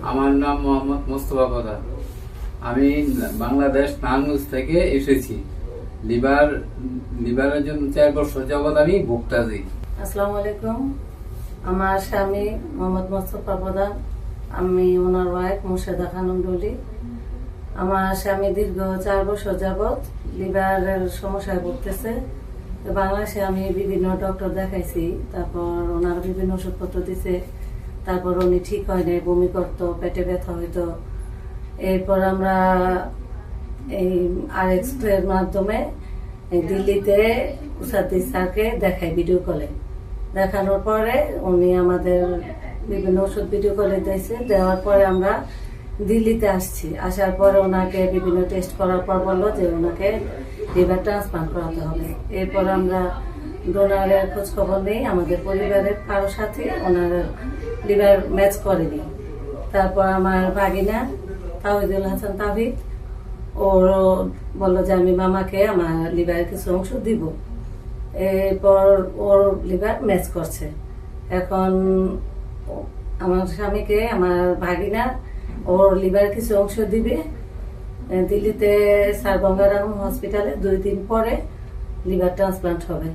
আমার নাম মোহাম্মদ মোস্তফা প্রধান। আমি বাংলাদেশ নারায়ণগঞ্জ থেকে এসেছি। লিভারের জন্য 4 বছর যাবৎ আমি ভুগতাছি। আসসালামু আলাইকুম। আমার স্বামী মোহাম্মদ মোস্তফা প্রধান, আমি ওনার ওয়াইফ মুর্শেদা খানম ডলি। আমার স্বামী দীর্ঘ 4 বছর যাবৎ লিভারের সমস্যায় ভুগতেছে। বাংলাদেশে আমি বিভিন্ন ডক্টর দেখাইছি, তারপর ওনার বিভিন্ন ওষুধপত্র দিছে, তারপর উনি ঠিক হয় নাই, বমি করতো, পেটে ব্যথা হইতো। এরপর আমরা এই RX এর মাধ্যমে দিল্লিতে উসাদি স্যারকে দেখাই ভিডিও কলে। দেখানোর পরে উনি আমাদের বিভিন্ন ওষুধ ভিডিও কলে দিয়েছে। দেওয়ার পরে আমরা দিল্লিতে আসছি। আসার পরে ওনাকে বিভিন্ন টেস্ট করার পর বললো যে ওনাকে লিভার ট্রান্সপ্লান্ট করাতে হবে। এরপর আমরা ডোনারের খোঁজ খবর নেই, আমাদের পরিবারের কারো সাথে ওনার লিভার ম্যাচ করেনি। তারপর আমার ভাগিনা তাওহিদুল হাসান তাহিদ, ওর বললো যে আমি মামাকে আমার লিভারের কিছু অংশ দিব। এরপর ওর লিভার ম্যাচ করছে। এখন আমার স্বামীকে আমার ভাগিনা ওর লিভার কিছু অংশ দিবে দিল্লিতে স্যার গঙ্গারাম হসপিটালে 2 দিন পরে লিভার ট্রান্সপ্লান্ট হবে।